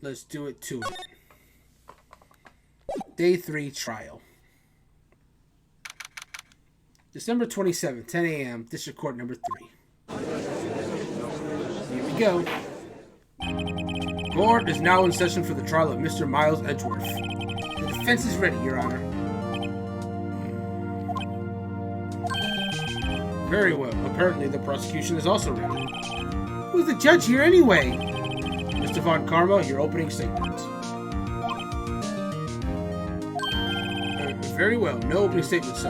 let's do it to it. Day 3 trial. December 27th, 10 a.m., District Court number 3. Here we go. Court is now in session for the trial of Mr. Miles Edgeworth. The defense is ready, Your Honor. Very well. Apparently, the prosecution is also ready. Who's the judge here anyway? Mr. Von Karma, your opening statement. Very well. No opening statement, sir.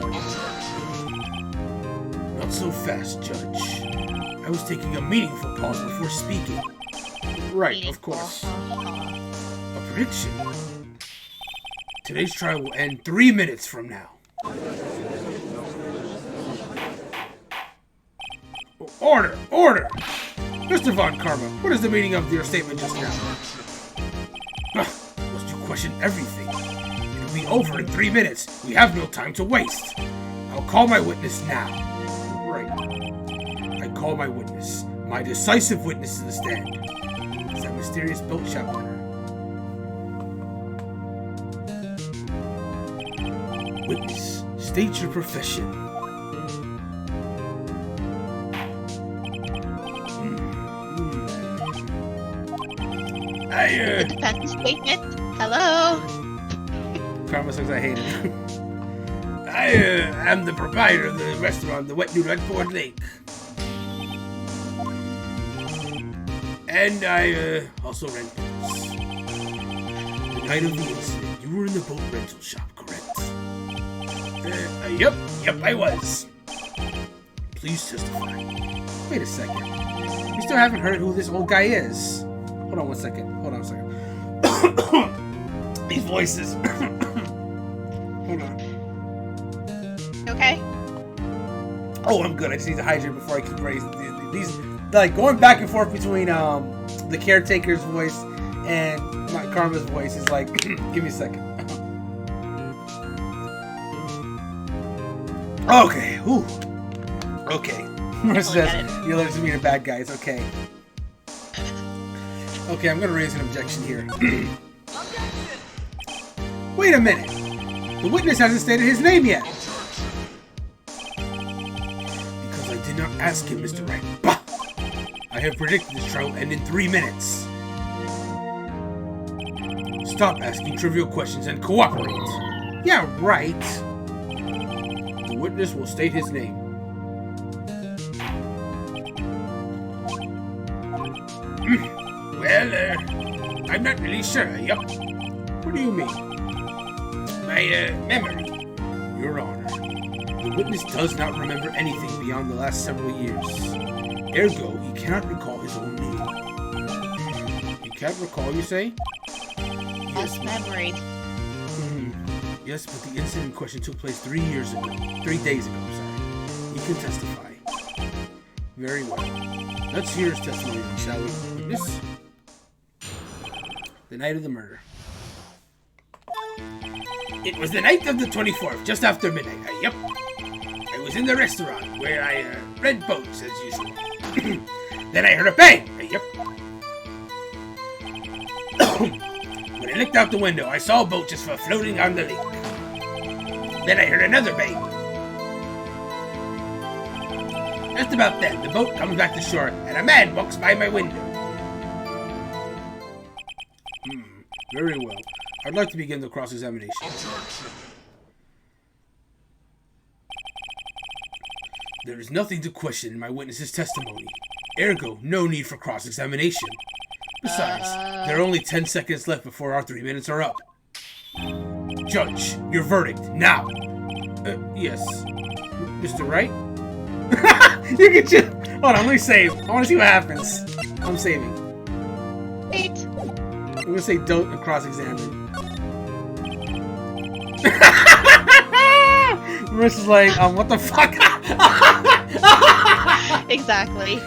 Not so fast, Judge. I was taking a meaningful pause before speaking. Right, of course. A prediction. Today's trial will end 3 minutes from now. Order! Order! Mr. Von Karma, what is the meaning of your statement just now? Must you question everything? It'll be over in 3 minutes. We have no time to waste. I'll call my witness now. Right. I call my witness. My decisive witness to the stand. It's that mysterious boat shop owner. Witness, state your profession. The defense statement. Hello. Karma says I hate it. I am the proprietor of the restaurant, the Wet Noodle at Ford Lake. And I also rent boats. The night of the incident, you were in the boat rental shop, correct? Yep, I was. Please testify. Wait a second. We still haven't heard who this old guy is. Hold on a second. These voices. Hold on. Okay. Oh, I'm good. I just need to hydrate before I keep raising these. Like going back and forth between the caretaker's voice and my Karma's voice is like. Give me a second. Okay. Ooh. Okay. You're listening to me, the bad guys. Okay. Okay, I'm gonna raise an objection here. Wait a minute. The witness hasn't stated his name yet. Because I did not ask him, Mr. Wright. Bah! I have predicted this trial will end in 3 minutes. Stop asking trivial questions and cooperate. Yeah, right. The witness will state his name. Well, I'm not really sure. Yup. What do you mean? My memory. Your Honor, the witness does not remember anything beyond the last several years. Ergo, he cannot recall his own name. You can't recall, you say? Yes, memory. Yes, but the incident in question took place 3 days ago, sorry. He can testify. Very well. Let's hear his testimony, shall we? Witness? The night of the murder. It was the night of the 24th, just after midnight. Yep. I was in the restaurant where I read boats as usual. Then I heard a bang. Yep. When I looked out the window, I saw a boat just floating on the lake. Then I heard another bang. Just about then, the boat comes back to shore, and a man walks by my window. Very well. I'd like to begin the cross-examination. There is nothing to question in my witness's testimony. Ergo, no need for cross-examination. Besides, there are only 10 seconds left before our 3 minutes are up. Judge, your verdict, now! Yes. Mr. Wright? You can just... Hold on, let me save. I want to see what happens. I'm saving. Wait. I'm gonna say don't cross-examine. Marissa's like, what the fuck? Exactly.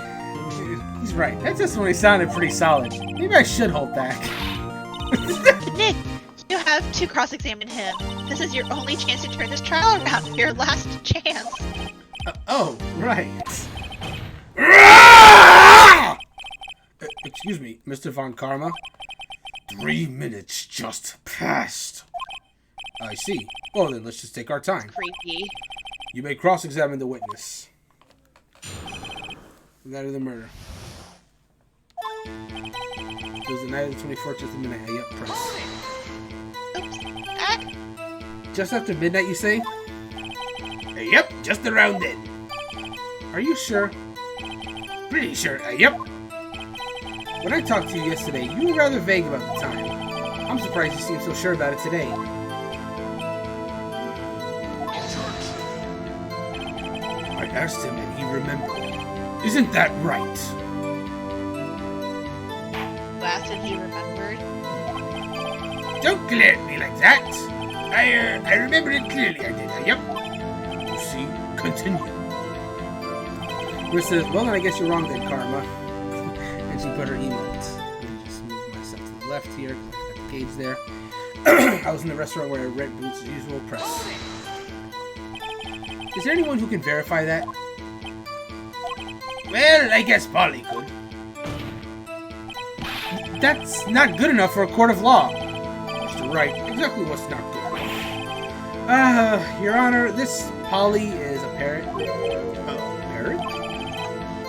He's right. That testimony sounded pretty solid. Maybe I should hold back. Nick, you have to cross-examine him. This is your only chance to turn this trial around. Your last chance. Oh, right. Excuse me, Mr. Von Karma. 3 minutes just passed. I see. Well, then let's just take our time. Creepy. You may cross-examine the witness. The night of the murder. It was the night of the 24th, just a minute. Hey, yep, press. Oops. Just after midnight, you say? Yep, just around then. Are you sure? Pretty sure, yep. When I talked to you yesterday, you were rather vague about the time. I'm surprised you seem so sure about it today. I asked him and he remembered. Isn't that right? You asked and he remembered. Don't glare at me like that. I remember it clearly, I did. Yep. You see? Continue. Which says, well, then I guess you're wrong then, Karma. And she put her emotes. Let me just move myself to the left here, because I got the gauge there. I was in the restaurant where I rent boots as usual. Press. Is there anyone who can verify that? Well, I guess Polly could. That's not good enough for a court of law. Mr. Wright, exactly what's not good enough? Your Honor, this Polly is a parrot. Parrot?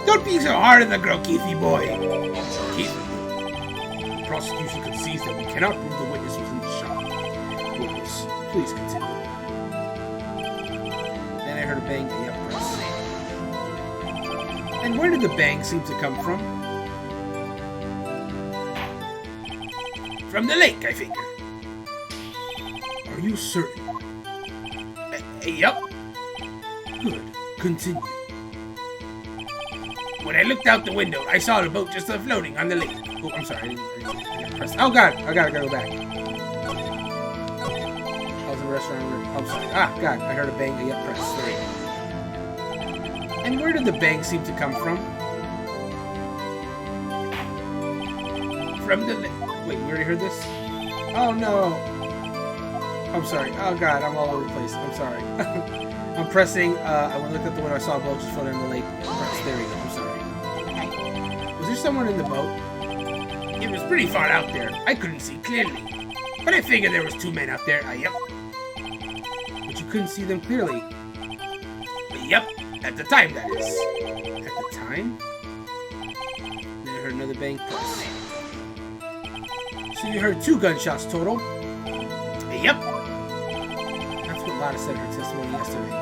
Don't be so hard on the girl, Keithy boy. Keith, the prosecution concedes that we cannot prove the witness was in the shop. Witness, please continue. Then I heard a bang. Yep, press. And where did the bang seem to come from? From the lake, I figure. Are you certain? Yep. Good. Continue. When I looked out the window, I saw the boat just floating on the lake. Oh, I'm sorry. I didn't press. Oh, God. I gotta go back. I was in the restaurant. Oh, I'm sorry. Ah, God. I heard a bang. Yep, press. There. And where did the bang seem to come from? From the lake. Wait, you already heard this? Oh, no. I'm sorry. Oh, God. I'm all over the place. I'm sorry. I'm pressing. When I looked at the window, I saw a boat just floating in the lake. Press. There we go. I'm sorry. Was there someone in the boat? It was pretty far out there. I couldn't see clearly. But I figured there was 2 men out there. Yep. But you couldn't see them clearly. Yep. At the time, that is. At the time? Then I heard another bang. Press. So you heard 2 gunshots total? Yep. That's what Lotta said in her testimony yesterday.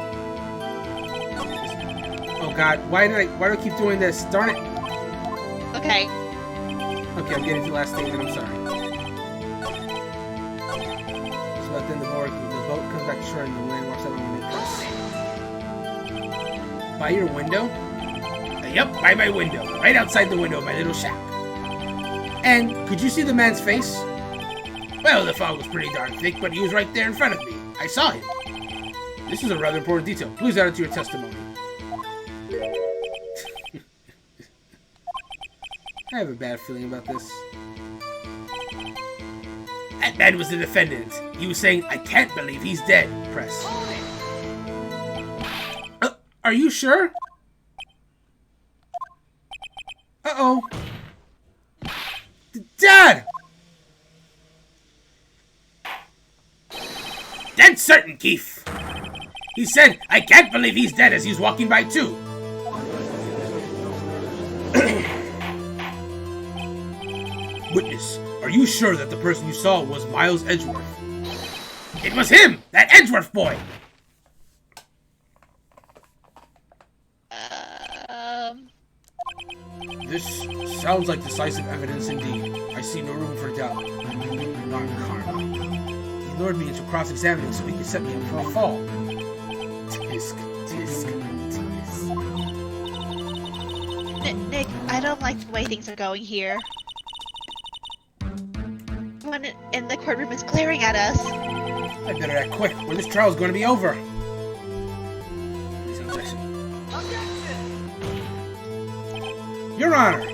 Oh God, why do I keep doing this? Darn it. Okay. Okay, I'm getting to the last statement, I'm sorry. So but then the boat comes back to shore and the wind walks out on the press. By your window? Yep, by my window. Right outside the window of my little shack. And could you see the man's face? Well, the fog was pretty darn thick, but he was right there in front of me. I saw him. This is a rather important detail. Please add it to your testimony. I have a bad feeling about this. That man was the defendant. He was saying, I can't believe he's dead. Press. Are you sure? Uh-oh. Dad! Dead certain, Keith. He said, I can't believe he's dead as he was walking by too. Witness, are you sure that the person you saw was Miles Edgeworth? It was him! That Edgeworth boy! This sounds like decisive evidence indeed. I see no room for doubt. Darn karma. He lured me into cross-examining so he could set me up for a fall. Tisk, tisk, tisk. Nick, I don't like the way things are going here. One in the courtroom is glaring at us. I better act quick, or this trial's going to be over. Please, objection. Your Honor,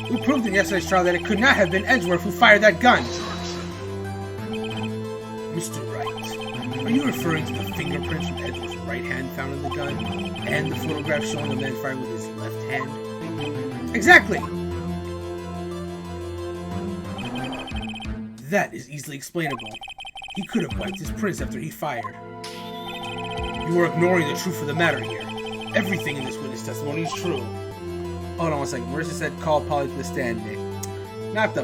we proved in yesterday's trial that it could not have been Edgeworth who fired that gun. Mr. Wright, are you referring to the fingerprints from Edgeworth's right hand found in the gun, and the photograph showing the man firing with his left hand? Exactly! That is easily explainable. He could have wiped his prints after he fired. You are ignoring the truth of the matter here. Everything in this witness testimony is true. Hold on one second. Marissa said call Polly to the stand, Nick. Not the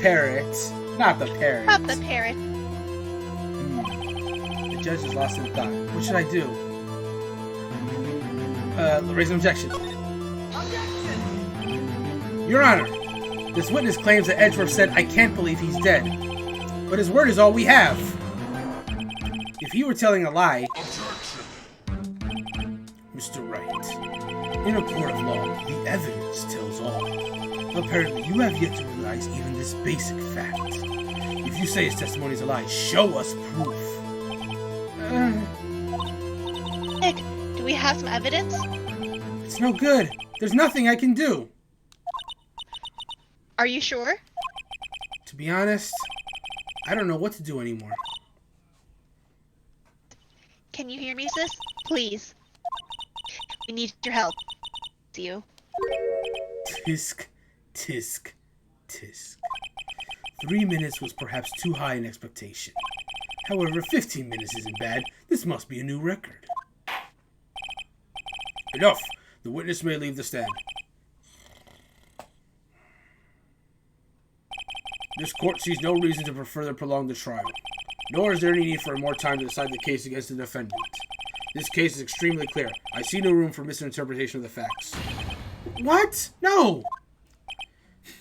parrot. Not the parrot. Not the parrot. The judge is lost in thought. What should I do? Raise an objection. Your Honor, this witness claims that Edgeworth said, "I can't believe he's dead." But his word is all we have. If he were telling a lie... Mr. Wright, in a court of law, the evidence tells all. Apparently, you have yet to realize even this basic fact. If you say his testimony is a lie, show us proof. Nick, do we have some evidence? It's no good. There's nothing I can do. Are you sure? To be honest, I don't know what to do anymore. Can you hear me, sis? Please. We need your help. See you. Tisk, tisk, tisk. 3 minutes was perhaps too high an expectation. However, 15 minutes isn't bad. This must be a new record. Enough! The witness may leave the stand. This court sees no reason to further prolong the trial, nor is there any need for more time to decide the case against the defendant. This case is extremely clear. I see no room for misinterpretation of the facts. What? No!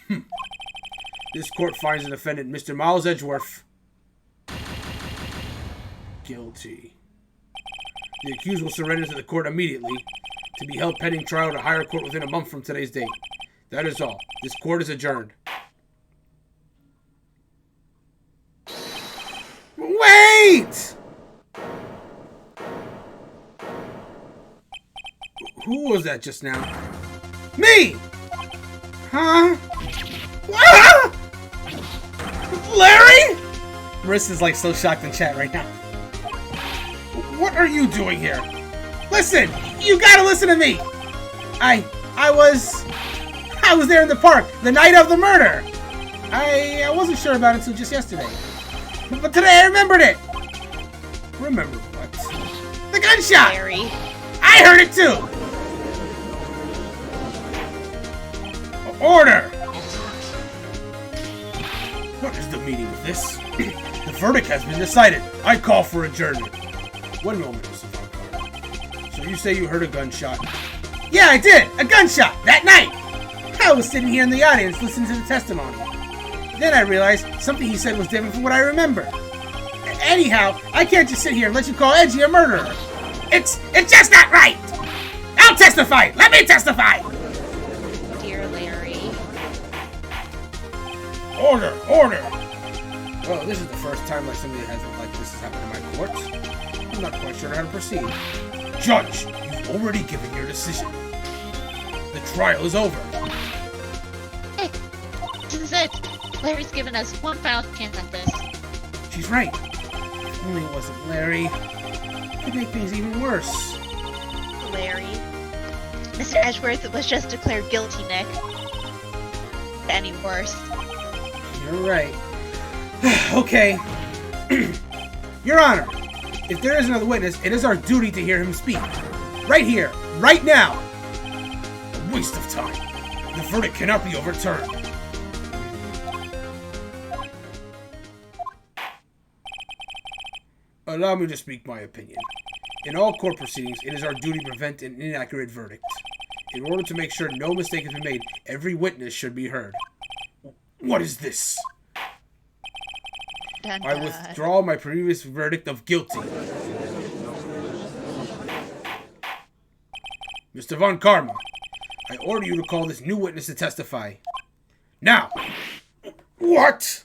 This court finds the defendant, Mr. Miles Edgeworth, guilty. The accused will surrender to the court immediately, to be held pending trial at a higher court within a month from today's date. That is all. This court is adjourned. Wait! Who was that just now? Me! Huh? Ah! Larry? Marissa's like so shocked in chat right now. What are you doing here? Listen! You gotta listen to me! I was there in the park the night of the murder! I wasn't sure about it until just yesterday. But today I remembered it! Remember what? The gunshot! Larry. I heard it too! Order! What is the meaning of this? The verdict has been decided. I call for adjournment. One moment, Mr. Von. So you say you heard a gunshot? Yeah, I did! A gunshot! That night! I was sitting here in the audience listening to the testimony. Then I realized something he said was different from what I remember. Anyhow, I can't just sit here and let you call Edgy a murderer. It's just not right! I'll testify! Let me testify! Dear Larry. Order! Order! Well, this is the first time like something like this has happened in my court. I'm not quite sure how to proceed. Judge, you've already given your decision. The trial is over. Hey, this is it. Larry's given us one final chance at this. She's right. If only it wasn't Larry. It could make things even worse. Larry. Mr. Edgeworth was just declared guilty, Nick. Any worse. You're right. Okay. Your Honor, if there is another witness, it is our duty to hear him speak. Right here, right now. A waste of time. The verdict cannot be overturned. Allow me to speak my opinion. In all court proceedings, it is our duty to prevent an inaccurate verdict. In order to make sure no mistake has been made, every witness should be heard. What is this? Dun, I dun. withdraw my previous verdict of guilty. Mr. Von Karma, I order you to call this new witness to testify. Now! What?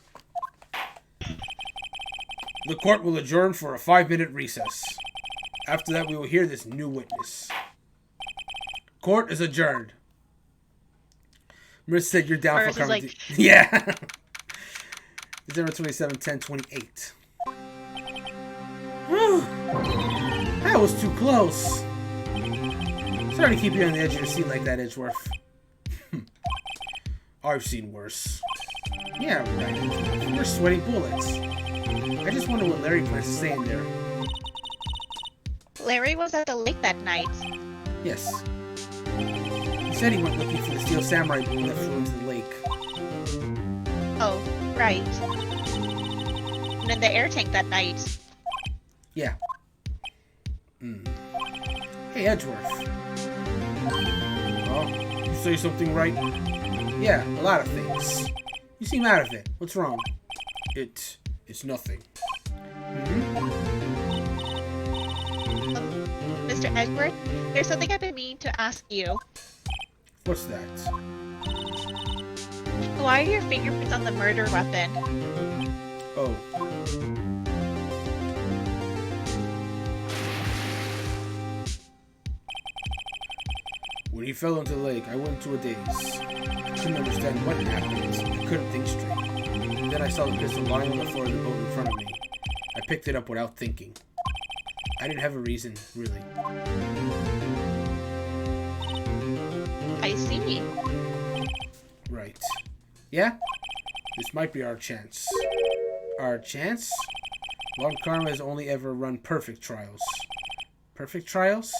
The court will adjourn for a 5-minute recess. After that, we will hear this new witness. Court is adjourned. Marissa said you're down Marissa for coming. like... Yeah. December 27, 10, 28. Whew. That was too close. Sorry to keep you on the edge of your seat like that, Edgeworth. I've seen worse. Yeah, right. We're sweating bullets. I just wonder what Larry plans to say in there. Larry was at the lake that night. Yes. He said he went looking for the steel samurai balloon that flew into the lake. Oh, right. And in the air tank that night. Yeah. Hey, Edgeworth. Oh, you say something right? Yeah, a lot of things. You seem out of it. What's wrong? It's nothing. Mr. Edward, there's something I've been meaning to ask you. What's that? Why are your fingerprints on the murder weapon? Oh. When he fell into the lake, I went into a daze. I couldn't understand what had happened. I couldn't think straight. Then I saw the pistol lying on the floor of the boat in front of me. I picked it up without thinking. I didn't have a reason, really. I see. Right. Yeah? This might be our chance. Our chance? Lord Karma has only ever run perfect trials. Perfect trials?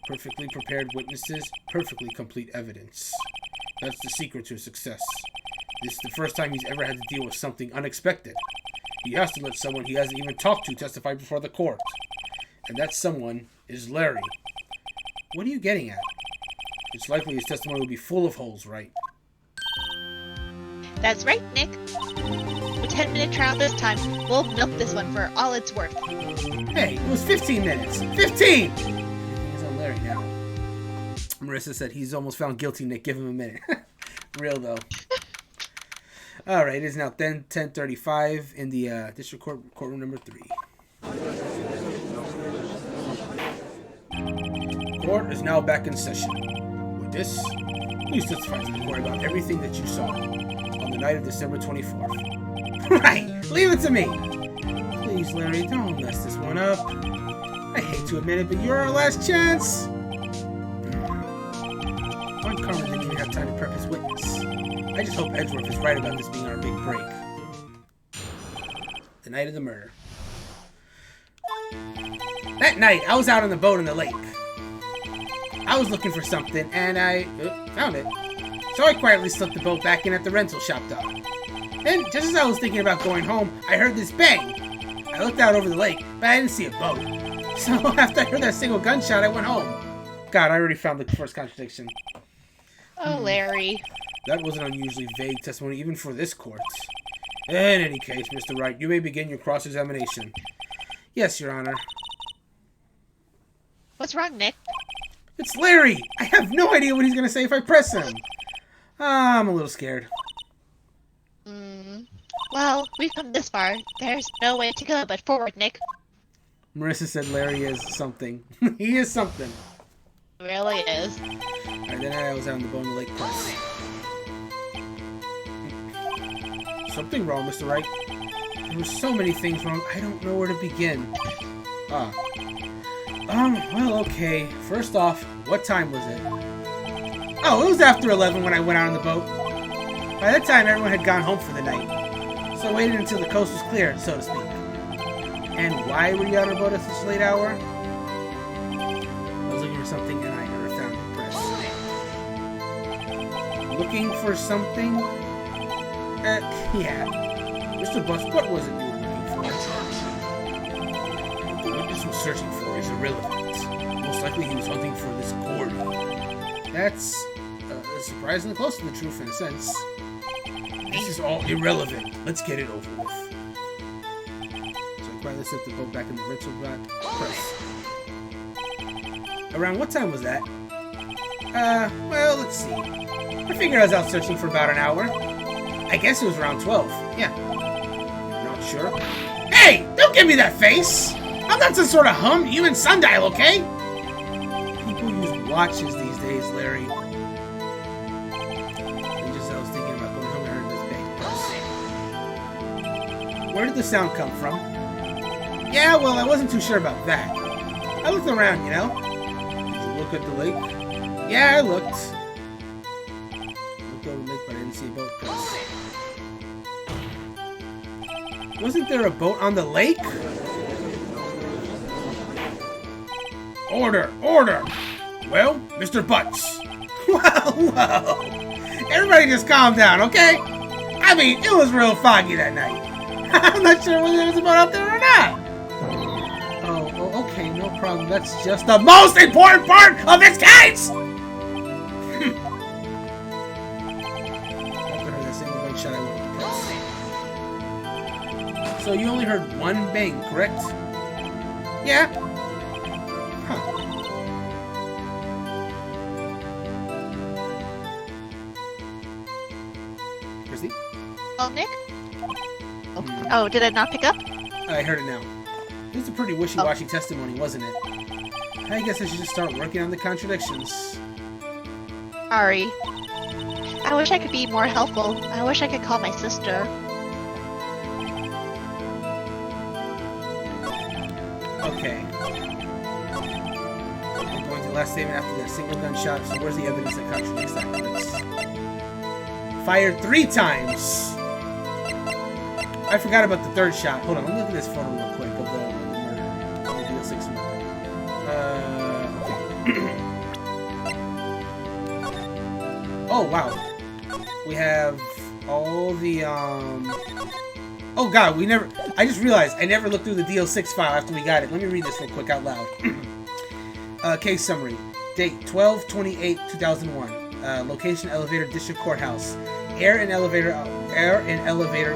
Perfectly prepared witnesses, perfectly complete evidence. That's the secret to success. This is the first time he's ever had to deal with something unexpected. He has to let someone he hasn't even talked to testify before the court. And that someone is Larry. What are you getting at? It's likely his testimony will be full of holes, right? That's right, Nick. A 10-minute trial this time. We'll milk this one for all it's worth. Hey, it was 15 minutes! 15! He's on Larry now. Marissa said he's almost found guilty, Nick. Give him a minute. Real, though. Alright, it is now 10:35 in the District Courtroom number 3. Court is now back in session. With this, please testify to the court about everything that you saw on the night of December 24th. Right! Leave it to me! Please, Larry, don't mess this one up. I hate to admit it, but you're our last chance! Lord Karma didn't even have time to prep his witness. I just hope Edgeworth is right about this being our big break. The night of the murder. That night, I was out on the boat in the lake. I was looking for something, and I found it. So I quietly slipped the boat back in at the rental shop dock. Then, just as I was thinking about going home, I heard this bang. I looked out over the lake, but I didn't see a boat. So after I heard that single gunshot, I went home. God, I already found the first contradiction. Oh, Larry. That was an unusually vague testimony even for this court. In any case, Mr. Wright, you may begin your cross-examination. Yes, Your Honor. What's wrong, Nick? It's Larry! I have no idea what he's going to say if I press him. I'm a little scared. Well, we've come this far. There's no way to go but forward, Nick. Marissa said Larry is something. He is something. Really is. Alright, then I was out on the boat in the lake press. Something wrong, Mr. Wright? There were so many things wrong, I don't know where to begin. Well, okay. First off, what time was it? Oh, it was after 11 when I went out on the boat. By that time, everyone had gone home for the night. So I waited until the coast was clear, so to speak. And why were you out on the boat at such a late hour? I was looking for something and I found the press. Looking for something? Yeah. Mr. Bush, what was it you were looking for? What the witness was searching for is irrelevant. Most likely he was hunting for this cord. That's surprisingly close to the truth in a sense. This is all irrelevant. Let's get it over with. So I quietly slipped the boat back in the rental press. Around what time was that? Well, let's see. I figured I was out searching for about an hour. I guess it was around 12. Yeah. Not sure. Hey! Don't give me that face! I'm not some sort of human sundial, okay? People use watches these days, Larry. And just as I was thinking about going home, I heard this bang. Where did the sound come from? Yeah, well, I wasn't too sure about that. I looked around, you know? Did you look at the lake? Yeah, I looked. I looked over the lake, but I didn't see a boat. Wasn't there a boat on the lake? Order! Order! Well, Mr. Butts. Whoa! Everybody just calm down, okay? I mean, it was real foggy that night. I'm not sure whether there's a boat out there or not. Oh, okay, no problem. That's just the most important part of this case! So you only heard one bang, correct? Yeah? Huh. Christy? Oh, Nick? Oh, did I not pick up? I heard it now. This is a pretty wishy-washy testimony, wasn't it? I guess I should just start working on the contradictions. Sorry. I wish I could be more helpful. I wish I could call my sister. Okay. I'm going to the last statement after that single gunshot, so where's the evidence that contradicts that? It's fired 3 times! I forgot about the 3rd shot. Hold on, let me look at this photo real quick of the murder. The Deal 6 murder. Okay. Oh, wow. We have all the, Oh god, I just realized I never looked through the DL6 file after we got it. Let me read this real quick out loud. Case summary. Date 12/28/2001. Location elevator district courthouse. Air in elevator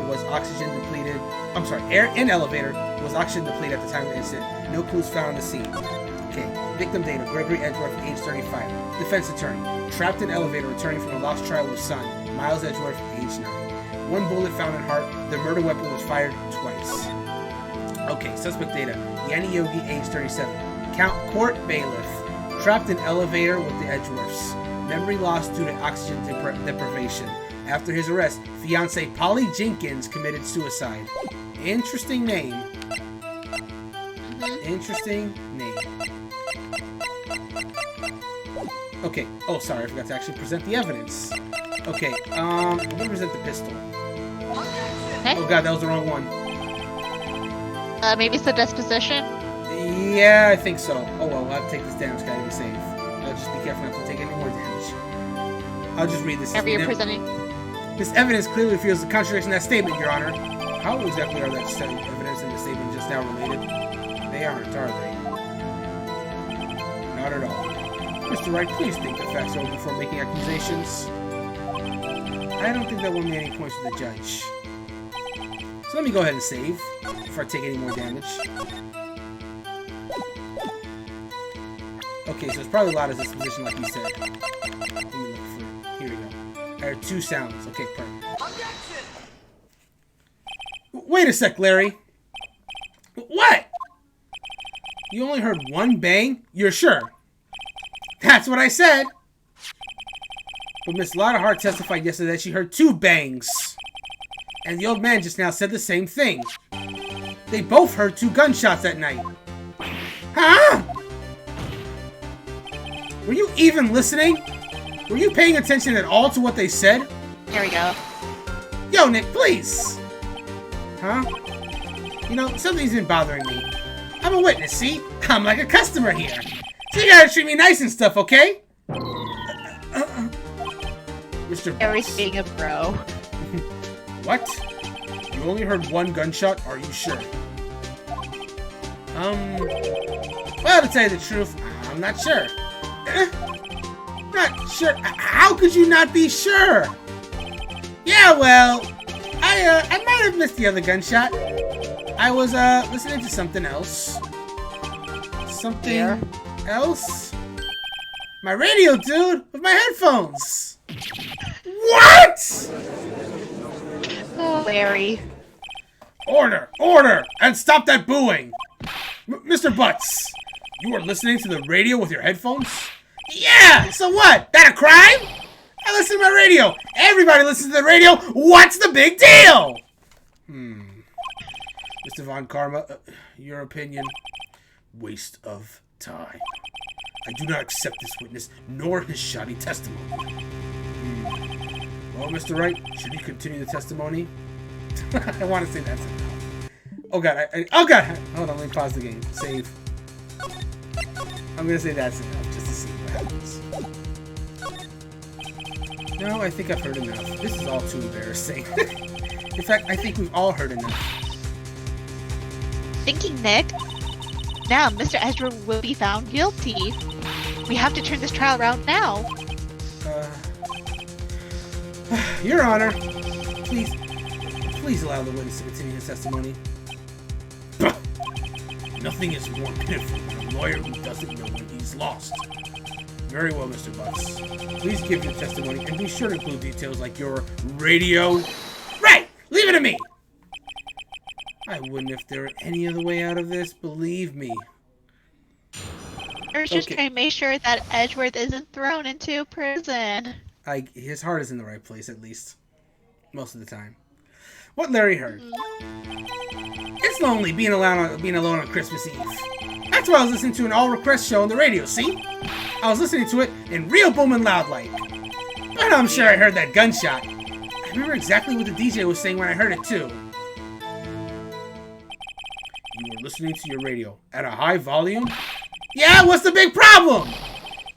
was oxygen depleted. I'm sorry, air in elevator was oxygen depleted at the time of the incident. No clues found on the scene. Okay. Victim data, Gregory Edgeworth, age 35. Defense attorney. Trapped in elevator returning from a lost trial with son. Miles Edgeworth, age 9. 1 bullet found in heart. The murder weapon was fired twice. Okay, suspect data. Yanni Yogi, age 37. Court bailiff. Trapped in elevator with the Edgeworths. Memory loss due to oxygen deprivation. After his arrest, fiancée Polly Jenkins committed suicide. Interesting name. Interesting name. Okay. Oh, sorry. I forgot to actually present the evidence. Okay. Let me present the pistol. Okay. Oh god, that was the wrong one. Maybe it's the disposition? Yeah, I think so. Oh well, I'll have to take this damage guy to be safe. I'll just be careful not to take any more damage. I'll just read this. Whatever you're presenting. This evidence clearly reveals the contradiction in that statement, Your Honor. How exactly are that evidence and the statement just now related? They aren't, are they? Not at all. Mr. Wright, please think the facts over before making accusations. I don't think that won me any points with the judge. So let me go ahead and save before I take any more damage. Okay, so it's probably a lot of disposition like you said. Let me look for it. Here we go. I heard 2 sounds. Okay, perfect. Wait a sec, Larry. What? You only heard 1 bang? You're sure? That's what I said. But Miss Lotta Hart testified yesterday that she heard 2 bangs. And the old man just now said the same thing. They both heard 2 gunshots that night. Huh? Were you even listening? Were you paying attention at all to what they said? Here we go. Yo, Nick, please. Huh? You know, something's been bothering me. I'm a witness, see? I'm like a customer here. So you gotta treat me nice and stuff, okay? Mr. Harry's being a bro. What? You only heard 1 gunshot? Are you sure? Well, to tell you the truth, I'm not sure. Not sure? How could you not be sure? Yeah, well, I might have missed the other gunshot. I was, listening to something else. Something else? My radio, dude! With my headphones! What?! Oh, Larry. Order! Order! And stop that booing! Mr. Butts, you are listening to the radio with your headphones? Yeah! So what? That a crime? I listen to my radio. Everybody listens to the radio. What's the big deal? Mr. Von Karma, your opinion? Waste of time. I do not accept this witness, nor his shoddy testimony. Well, Mr. Wright, should we continue the testimony? I want to say that somehow. Oh god, oh god! Hold on, let me pause the game. Save. I'm gonna say that's enough, just to see what happens. No, I think I've heard enough. This is all too embarrassing. In fact, I think we've all heard enough. Thinking, Nick. Now, Mr. Ezra will be found guilty. We have to turn this trial around now. Your Honor, please allow the witness to continue his testimony. Nothing is more pitiful than a lawyer who doesn't know when he's lost. Very well, Mr. Butts. Please give your testimony and be sure to include details like your radio. Right! Leave it to me! I wouldn't if there were any other way out of this, believe me. We're just trying to make sure that Edgeworth isn't thrown into prison. His heart is in the right place, at least. Most of the time. What Larry heard. It's lonely being alone on Christmas Eve. That's why I was listening to an all-request show on the radio, see? I was listening to it in real booming loud like. But I'm sure I heard that gunshot. I remember exactly what the DJ was saying when I heard it, too. You were listening to your radio at a high volume? Yeah, what's the big problem?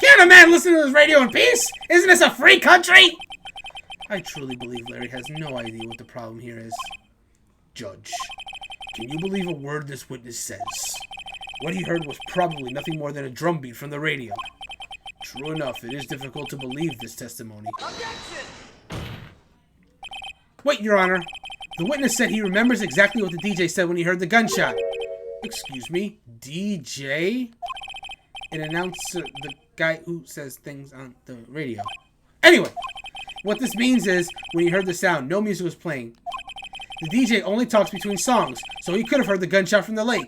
Can't a man listen to his radio in peace? Isn't this a free country? I truly believe Larry has no idea what the problem here is. Judge, can you believe a word this witness says? What he heard was probably nothing more than a drumbeat from the radio. True enough, it is difficult to believe this testimony. Objection! Wait, Your Honor. The witness said he remembers exactly what the DJ said when he heard the gunshot. Excuse me? DJ? An announcer, the guy who says things on the radio. Anyway, what this means is, when he heard the sound, no music was playing. The DJ only talks between songs, so he could have heard the gunshot from the lake.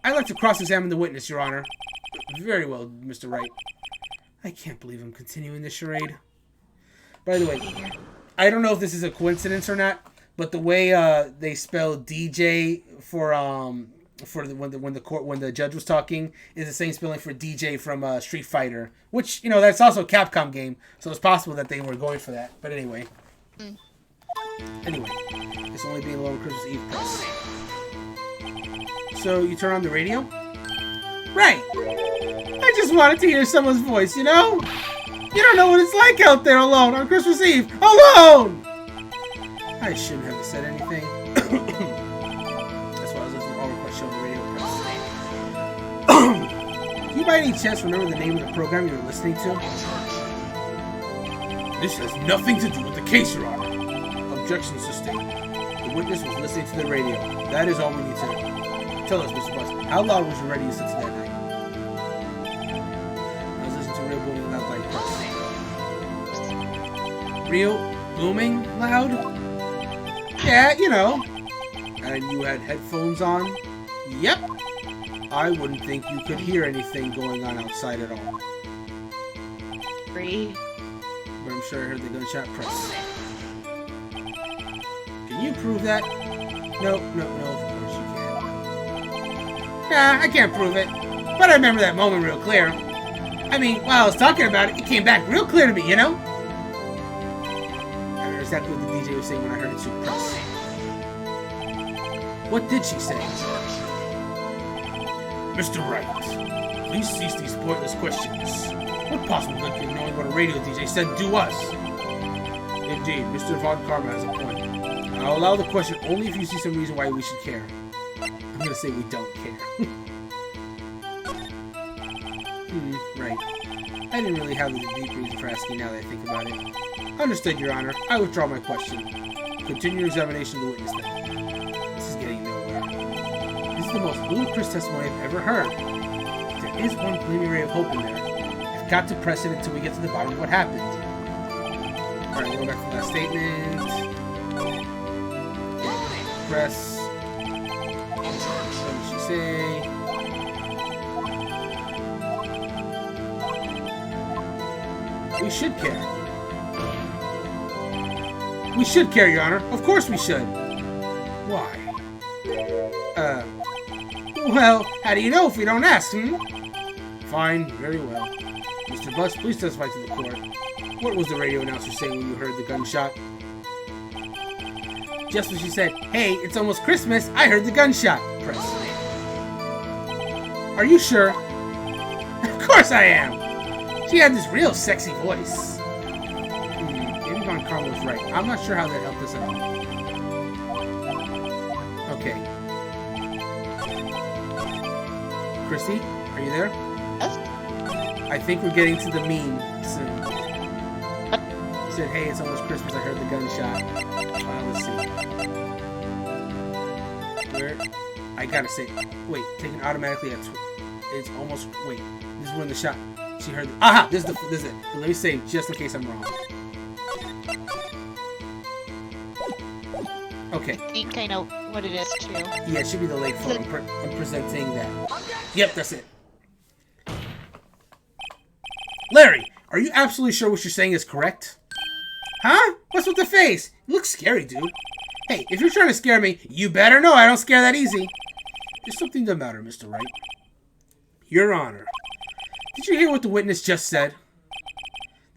I'd like to cross-examine the witness, Your Honor. Very well, Mr. Wright. I can't believe I'm continuing this charade. By the way, I don't know if this is a coincidence or not, but the way they spell DJ when the judge was talking is the same spelling for DJ from Street Fighter, which, you know, that's also a Capcom game, so it's possible that they were going for that. But anyway. Anyway, it's only being alone Christmas Eve press. So you turn on the radio? Right. I just wanted to hear someone's voice, you know? You don't know what it's like out there alone on Christmas Eve. Alone! I shouldn't have said anything. That's why I was listening to all request show on the radio. Do you by any chance remember the name of the program you were listening to? This has nothing to do with the case, Your Honor. Objection sustained. The witness was listening to the radio. That is all we need to know. Tell us, Mr. Butts, how loud was your radio listen to that night? I was listening to real booming loud like this. Real booming loud? Yeah, you know. And you had headphones on? Yep. I wouldn't think you could hear anything going on outside at all. Free. But I'm sure I heard the gunshot press. Can you prove that? No, of course you can't. Nah, I can't prove it. But I remember that moment real clear. I mean, while I was talking about it, it came back real clear to me, you know? I remember exactly what the DJ was saying when I heard it too. What did she say? Mr. Wright, please cease these pointless questions. What possible good can knowing what a radio DJ said do us? Indeed, Mr. Von Karma has a point. I'll allow the question only if you see some reason why we should care. I'm gonna say we don't care. Right. I didn't really have a deep reason for asking now that I think about it. Understood, Your Honor. I withdraw my question. Continue your examination of the witness then. This is getting nowhere. This is the most ludicrous testimony I've ever heard. There is one gleaming ray of hope in there. I've got to press it until we get to the bottom of what happened. Alright, we'll go back to the last statement. Press. What did she say? We should care. We should care, Your Honor. Of course we should. Why? Well, how do you know if we don't ask, Fine, very well. Mr. Butts, please testify to the court. What was the radio announcer saying when you heard the gunshot? Just when she said, "Hey, it's almost Christmas," I heard the gunshot. Press. Are you sure? Of course I am. She had this real sexy voice. Maybe Von Carlo was right. I'm not sure how that helped us at all. Okay. Christy, are you there? Yes. I think we're getting to the meme soon. He said, "Hey, it's almost Christmas. I heard the gunshot." Let's see. Where? I gotta say, wait, taken automatically at it's almost, wait, this is when the shot, she heard, aha, this is it. Let me say, just in case I'm wrong. Okay. I think I know what it is, too. Yeah, it should be the lake photo. I'm presenting that. Yep, that's it. Larry, are you absolutely sure what you're saying is correct? Huh? What's with the face? You look scary, dude. Hey, if you're trying to scare me, you better know I don't scare that easy. There's something the matter, Mr. Wright. Your Honor. Did you hear what the witness just said?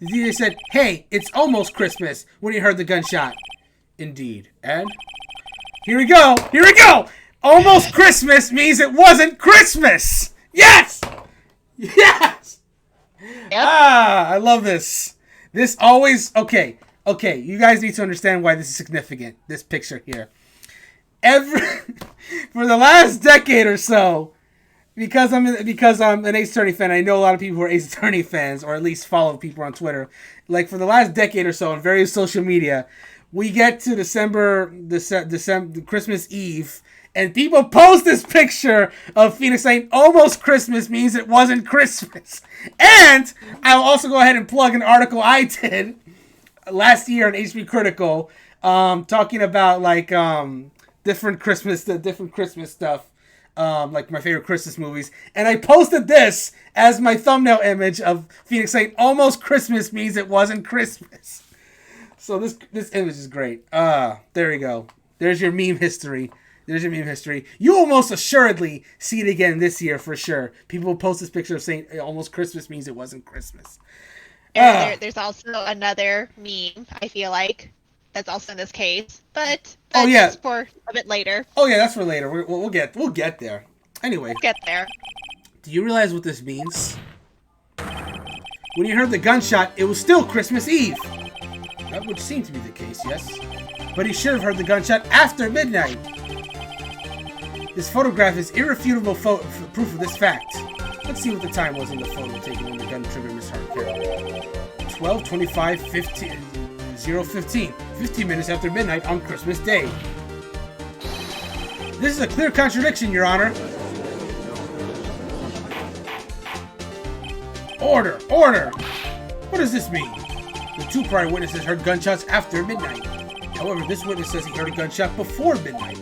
The DJ said, "Hey, it's almost Christmas," when he heard the gunshot. Indeed. And? Here we go! Here we go! Almost Christmas means it wasn't Christmas! Yes! Yes! Yep. Ah, I love this. This always... Okay, you guys need to understand why this is significant. This picture here. For the last decade or so, because I'm an Ace Attorney fan, I know a lot of people who are Ace Attorney fans, or at least follow people on Twitter. Like, for the last decade or so on various social media, we get to December, Christmas Eve, and people post this picture of Phoenix saying, "Almost Christmas means it wasn't Christmas." And I'll also go ahead and plug an article I did last year on HP Critical, talking about like different Christmas stuff, like my favorite Christmas movies, and I posted this as my thumbnail image of Phoenix saying, "Almost Christmas means it wasn't Christmas." So this image is great. There you go. There's your meme history. You almost assuredly see it again this year for sure. People will post this picture of saying "almost Christmas" means it wasn't Christmas. There's also another meme, I feel like, that's also in this case, but that's for a bit later. Oh yeah, that's for later. We'll get there. Anyway, We'll get there. Do you realize what this means? When you heard the gunshot, it was still Christmas Eve. That would seem to be the case, yes. But he should have heard the gunshot after midnight. This photograph is irrefutable proof of this fact. Let's see what the time was in the photo taken when the gun trigger missed Hart Carroll. 12:25:15. 15 minutes after midnight on Christmas Day. This is a clear contradiction, Your Honor. Order! What does this mean? The two prior witnesses heard gunshots after midnight. However, this witness says he heard a gunshot before midnight.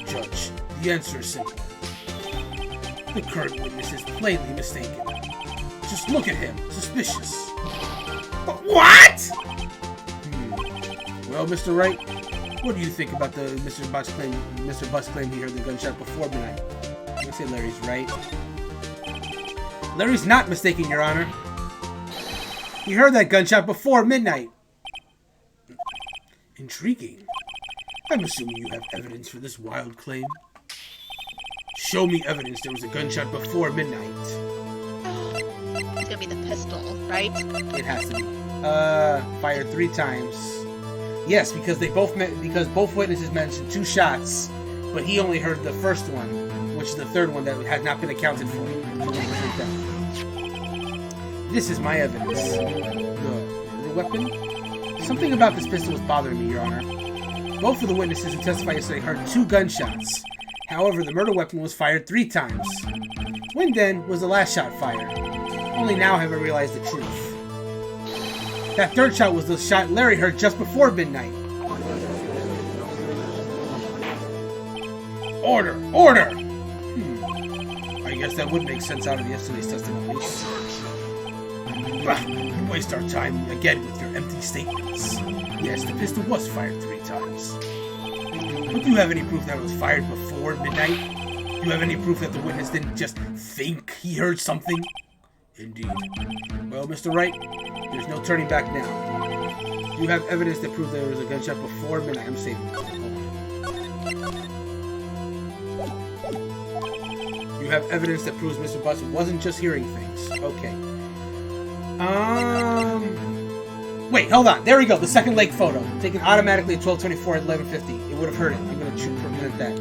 Judge, the answer is simple. The current witness is plainly mistaken. Just look at him. Suspicious. But what? Well, Mr. Wright, what do you think about the Mr. Butts claim he heard the gunshot before midnight? I'm gonna say Larry's right. Larry's not mistaken, Your Honor. He heard that gunshot before midnight. Intriguing. I'm assuming you have evidence for this wild claim. Show me evidence there was a gunshot before midnight. It's gonna be the pistol, right? It has to be. Fired 3 times. Yes, because both witnesses mentioned 2 shots, but he only heard the first one, which is the third one that had not been accounted for. This is my evidence. The weapon? Something about this pistol was bothering me, Your Honor. Both of the witnesses who testified yesterday heard 2 gunshots. However, the murder weapon was fired 3 times. When then was the last shot fired? Only now have I realized the truth. That third shot was the shot Larry heard just before midnight. Order! I guess that would make sense out of yesterday's testimony. You waste our time again with your empty statements. Yes, the pistol was fired 3 times. But do you have any proof that it was fired before midnight? Do you have any proof that the witness didn't just think he heard something? Indeed. Well, Mr. Wright, there's no turning back now. Do you have evidence that proves there was a gunshot before midnight? I'm saving it. Hold on. You have evidence that proves Mr. Butts wasn't just hearing things. Okay. Wait, hold on. There we go. The second lake photo. Taken automatically at 12:24 at 11:50. It would have heard it. I'm going to shoot for a minute that.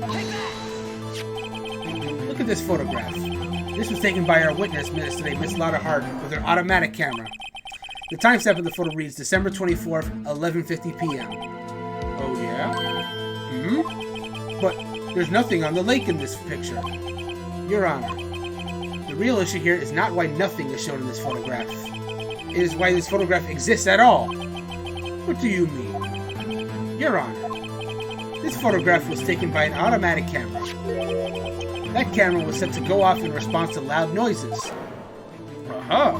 Look at this photograph. This was taken by our witness today, Miss Lotta Hart, with her automatic camera. The timestamp of the photo reads December 24th, 11:50 p.m. Oh, yeah? But there's nothing on the lake in this picture. Your Honor, the real issue here is not why nothing is shown in this photograph. It is why this photograph exists at all. What do you mean? Your Honor, this photograph was taken by an automatic camera. That camera was set to go off in response to loud noises. Uh-huh.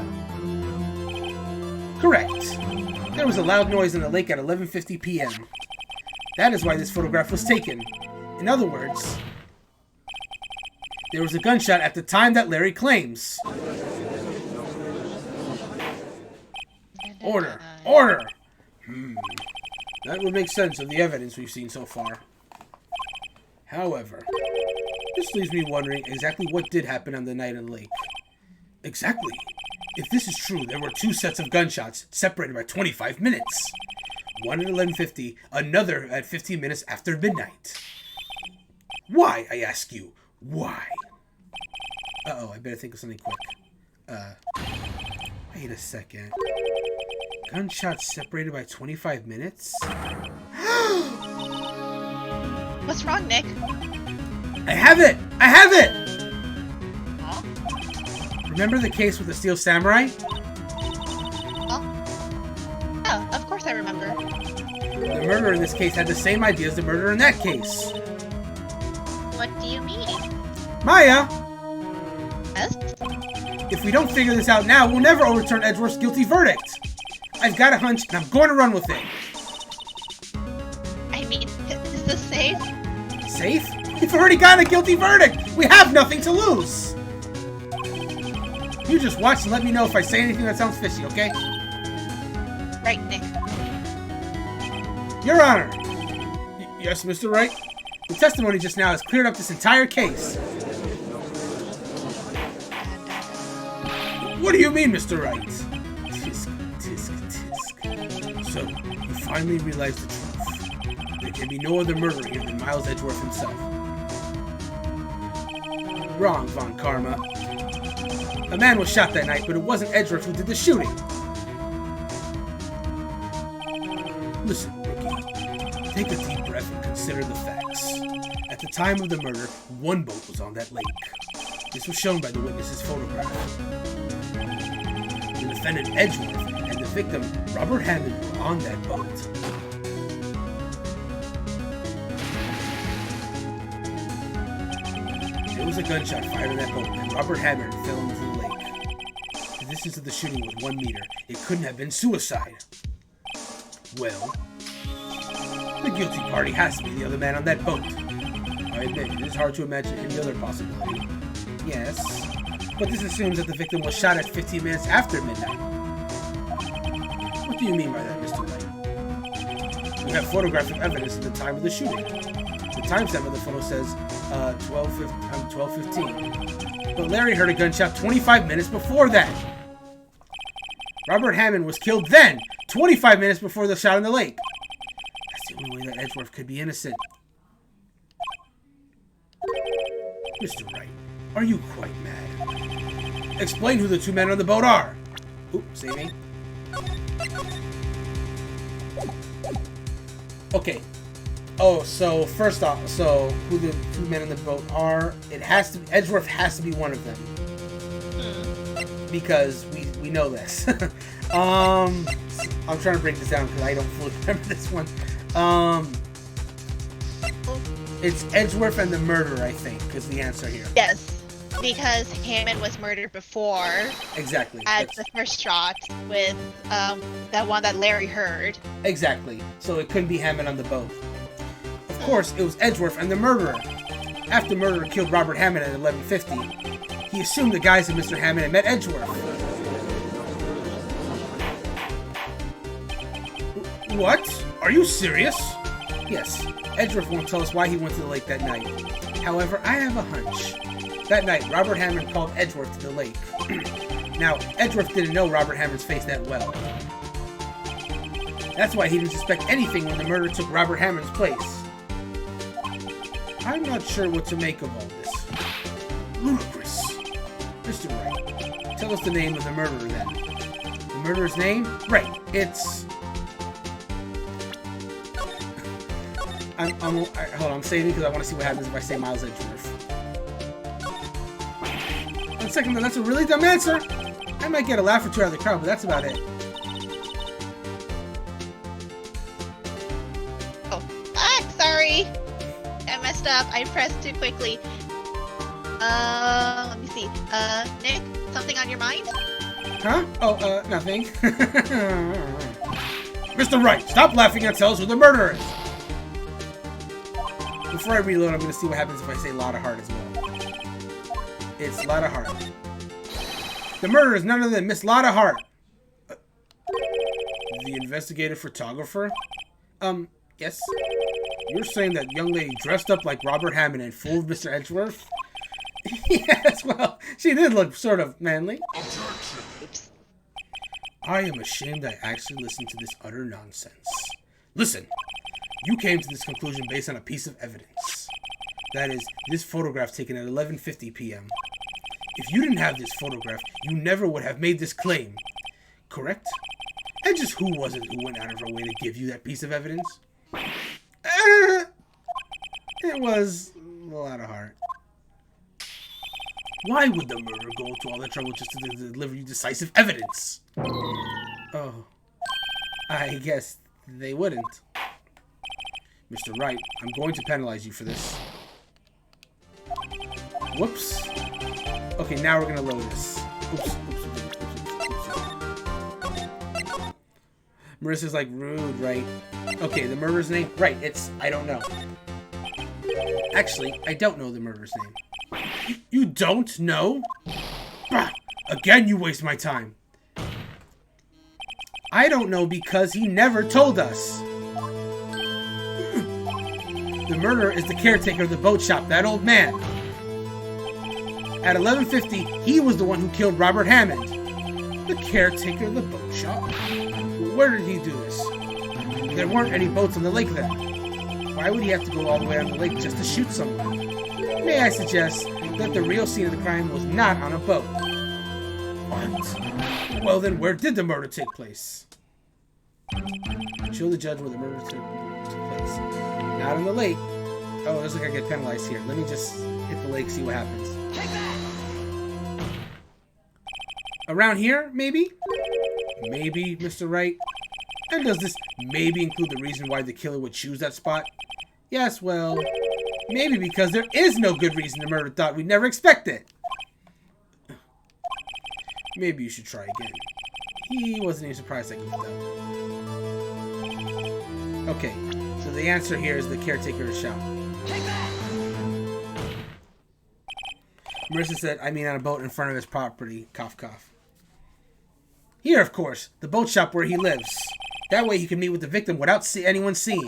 Correct. There was a loud noise in the lake at 11:50 p.m. That is why this photograph was taken. In other words, there was a gunshot at the time that Larry claims. Order! Order! That would make sense of the evidence we've seen so far. However, this leaves me wondering exactly what did happen on the night in the lake. Exactly. If this is true, there were two sets of gunshots separated by 25 minutes. One at 11:50, another at 15 minutes after midnight. Why, I ask you? Why? Uh-oh, I better think of something quick. Wait a second. Gunshots separated by 25 minutes? What's wrong, Nick? I have it! I have it! Huh? Remember the case with the Steel Samurai? Huh? Oh, of course I remember. The murderer in this case had the same idea as the murderer in that case. What do you mean? Maya! Yes? If we don't figure this out now, we'll never overturn Edgeworth's guilty verdict. I've got a hunch, and I'm going to run with it. I mean, is this safe? Safe? We've already got a guilty verdict! We have nothing to lose! You just watch and let me know if I say anything that sounds fishy, okay? Right, Nick. Your Honor! Yes, Mr. Wright? The testimony just now has cleared up this entire case. What do you mean, Mr. Wright? Tisk, tisk, tisk. So, you finally realized the truth. There can be no other murderer here than Miles Edgeworth himself. Wrong, Von Karma. A man was shot that night, but it wasn't Edgeworth who did the shooting. Listen, rookie. Take a deep breath and consider the facts. At the time of the murder, one boat was on that lake. This was shown by the witness's photograph. The defendant Edgeworth and the victim Robert Hammond were on that boat. There was a gunshot fired in that boat, and Robert Hammond fell into the lake. The distance of the shooting was 1 meter. It couldn't have been suicide. Well, the guilty party has to be the other man on that boat. I admit, it is hard to imagine any other possibility. Yes, but this assumes that the victim was shot at 15 minutes after midnight. What do you mean by that, Mr. Wright? We have photographic evidence at the time of the shooting. The timestamp of the photo says 12:15. But Larry heard a gunshot 25 minutes before that. Robert Hammond was killed then, 25 minutes before the shot in the lake. That's the only way that Edgeworth could be innocent. Mr. Wright, are you quite mad? Explain who the two men on the boat are. Oops, say me. Okay. Oh, so first off, so who the two men on the boat are? It has to be, Edgeworth has to be one of them. Because we know this. I'm trying to break this down because I don't fully remember this one. It's Edgeworth and the murderer, I think, is the answer here. Yes, because Hammond was murdered before. Exactly. At the first shot with that one that Larry heard. Exactly. So it couldn't be Hammond on the boat. Of course, it was Edgeworth and the murderer. After the murderer killed Robert Hammond at 11:50, he assumed the guys and Mr. Hammond had met Edgeworth. What? Are you serious? Yes. Edgeworth won't tell us why he went to the lake that night. However, I have a hunch. That night, Robert Hammond called Edgeworth to the lake. Now, Edgeworth didn't know Robert Hammond's face that well. That's why he didn't suspect anything when the murder took Robert Hammond's place. I'm not sure what to make of all this. Ludicrous. Mr. Wright, tell us the name of the murderer then. The murderer's name? Right, it's... hold on, I'm saving because I want to see what happens if I say Miles Edgeworth. On second, that's a really dumb answer. I might get a laugh or two out of the crowd, but that's about it. Oh, sorry. I messed up. I pressed too quickly. Let me see. Nick, something on your mind? Huh? Oh, nothing. Mr. Wright, stop laughing and tell us who the murderer is. Before I reload, I'm going to see what happens if I say Lotta Hart as well. It's Lotta Hart. The murderer is none other than Miss Lotta Hart. The investigative photographer? Yes? You're saying that young lady dressed up like Robert Hammond and fooled Mr. Edgeworth? Yes, well, she did look sort of manly. Oops. I am ashamed I actually listened to this utter nonsense. Listen, you came to this conclusion based on a piece of evidence. That is, this photograph taken at 11:50 p.m. If you didn't have this photograph, you never would have made this claim. Correct? And just who was it who went out of her way to give you that piece of evidence? It was Lotta Hart. Why would the murderer go to all that trouble just to deliver you decisive evidence? Oh, I guess they wouldn't. Mr. Wright, I'm going to penalize you for this. Whoops. Okay, now we're going to load this. Oops. Marissa's like, rude, right? Okay, the murderer's name? Right, it's, I don't know. Actually, I don't know the murderer's name. You don't know? Bah! Again, you waste my time. I don't know because he never told us. The murderer is the caretaker of the boat shop, that old man. At 11:50, he was the one who killed Robert Hammond. The caretaker of the boat shop? Where did he do this? There weren't any boats on the lake then. Why would he have to go all the way on the lake just to shoot someone? May I suggest that the real scene of the crime was not on a boat? What? Well then, where did the murder take place? Show the judge where the murder took place. Not on the lake. Oh, it looks like I get penalized here. Let me just hit the lake, see what happens. Around here, maybe? Maybe, Mr. Wright? And does this maybe include the reason why the killer would choose that spot? Yes, well, maybe because there is no good reason the murderer thought we'd never expect it. Maybe you should try again. He wasn't even surprised I goofed out. Okay, so the answer here is the caretaker of the shop. Marissa said, I mean on a boat in front of his property. Cough, cough. Here, of course, the boat shop where he lives. That way he can meet with the victim without anyone seeing.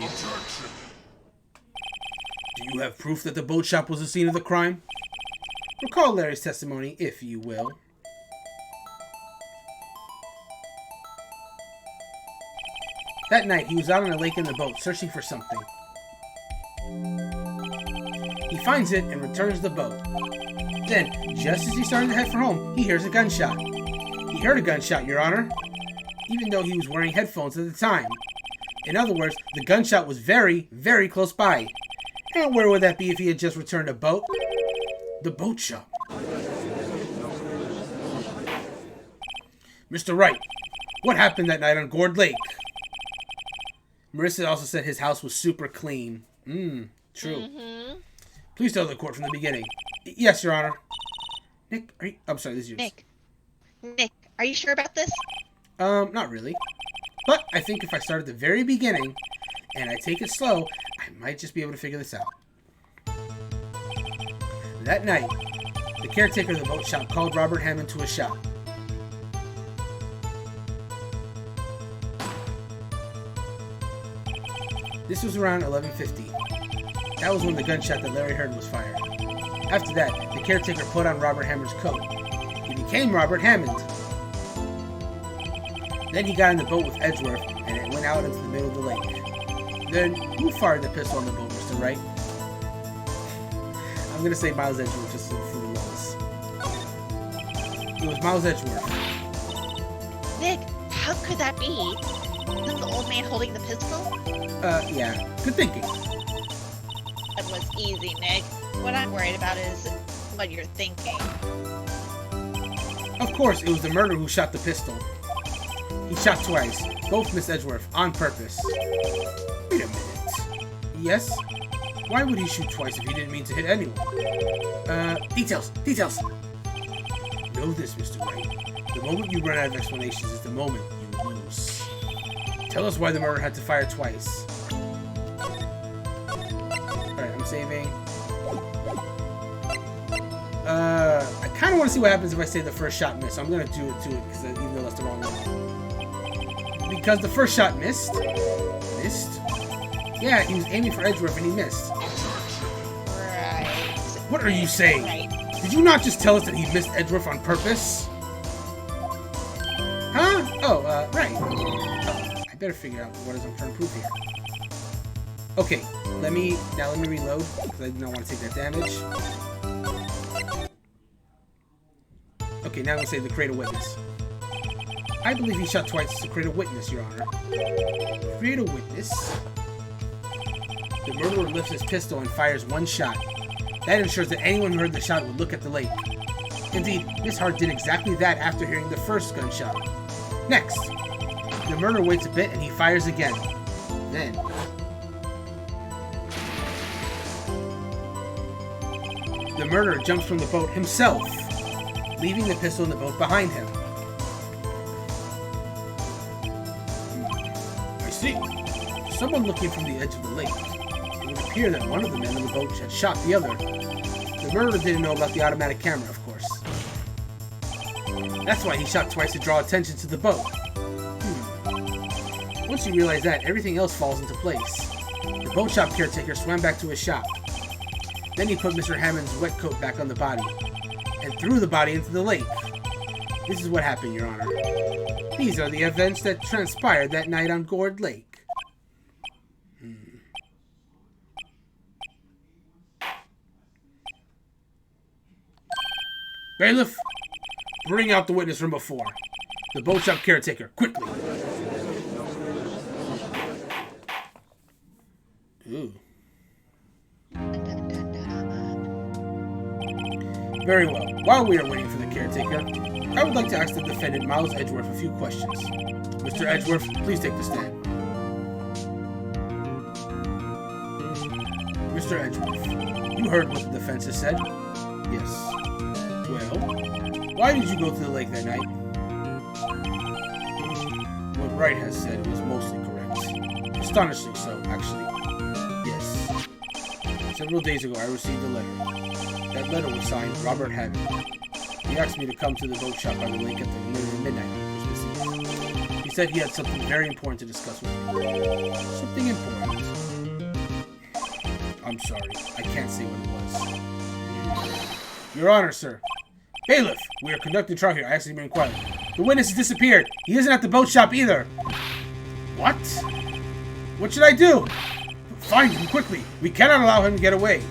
Do you have proof that the boat shop was the scene of the crime? Recall Larry's testimony, if you will. That night, he was out on a lake in the boat, searching for something. He finds it and returns the boat. Then, just as he's starting to head for home, he hears a gunshot. He heard a gunshot, Your Honor, even though he was wearing headphones at the time. In other words, the gunshot was very, very close by. And where would that be if he had just returned a boat? The boat shop. Mr. Wright, what happened that night on Gourd Lake? Marissa also said his house was super clean. True. Mm-hmm. Please tell the court from the beginning. Yes, Your Honor. Nick, are you... I'm sorry, this is yours. Nick, are you sure about this? Not really. But I think if I start at the very beginning, and I take it slow, I might just be able to figure this out. That night, the caretaker of the boat shop called Robert Hammond to his shop. This was around 11:50. That was when the gunshot that Larry heard was fired. After that, the caretaker put on Robert Hammond's coat. He became Robert Hammond. Then he got in the boat with Edgeworth, and it went out into the middle of the lake. Then, who fired the pistol on the boat, Mr. Wright? I'm gonna say Miles Edgeworth just for the lulz. It was Miles Edgeworth. Nick, how could that be? Isn't the old man holding the pistol? Yeah. Good thinking. That was easy, Nick. What I'm worried about is what you're thinking. Of course, it was the murderer who shot the pistol. He shot twice. Both Miss Edgeworth, on purpose. Wait a minute. Yes? Why would he shoot twice if he didn't mean to hit anyone? Details! Details! Know this, Mr. Wright. The moment you run out of explanations is the moment you lose. Tell us why the murderer had to fire twice. Alright, I'm saving. I kind of want to see what happens if I say the first shot missed. I'm going to do it to it, because even though that's the wrong one. Because the first shot missed. Missed? Yeah, he was aiming for Edgeworth and he missed. Right. What are you saying? Right. Did you not just tell us that he missed Edgeworth on purpose? Huh? Oh, right. Oh, I better figure out what I'm trying to prove here. Okay, let me reload, because I do not want to take that damage. Okay, now I'm going to say to create a witness. I believe he shot twice to create a witness, Your Honor. Create a witness. The murderer lifts his pistol and fires one shot. That ensures that anyone who heard the shot would look at the lake. Indeed, Miss Hart did exactly that after hearing the first gunshot. Next, the murderer waits a bit and he fires again. Then, the murderer jumps from the boat himself, leaving the pistol in the boat behind him. I see. Someone looking from the edge of the lake. It would appear that one of the men in the boat had shot the other. The murderer didn't know about the automatic camera, of course. That's why he shot twice to draw attention to the boat. Once you realize that, everything else falls into place. The boat shop caretaker swam back to his shop. Then he put Mr. Hammond's wet coat back on the body, and threw the body into the lake. This is what happened, Your Honor. These are the events that transpired that night on Gourd Lake. Bailiff, bring out the witness from before. The boat shop caretaker, quickly. Ooh. Very well. While we are waiting for the caretaker, I would like to ask the defendant, Miles Edgeworth, a few questions. Mr. Edgeworth, please take the stand. Mr. Edgeworth, you heard what the defense has said? Yes. Well, why did you go to the lake that night? What Wright has said was mostly correct. Astonishingly so, actually. Yes. Several days ago, I received a letter. That letter was signed Robert Hammond. He asked me to come to the boat shop by the lake at the middle of midnight on Christmas Eve. He said he had something very important to discuss with me. Something important? I'm sorry, I can't say what it was. Your Honor, sir. Bailiff, we are conducting trial here. I ask you to remain quiet. The witness has disappeared. He isn't at the boat shop either. What? What should I do? Find him quickly. We cannot allow him to get away.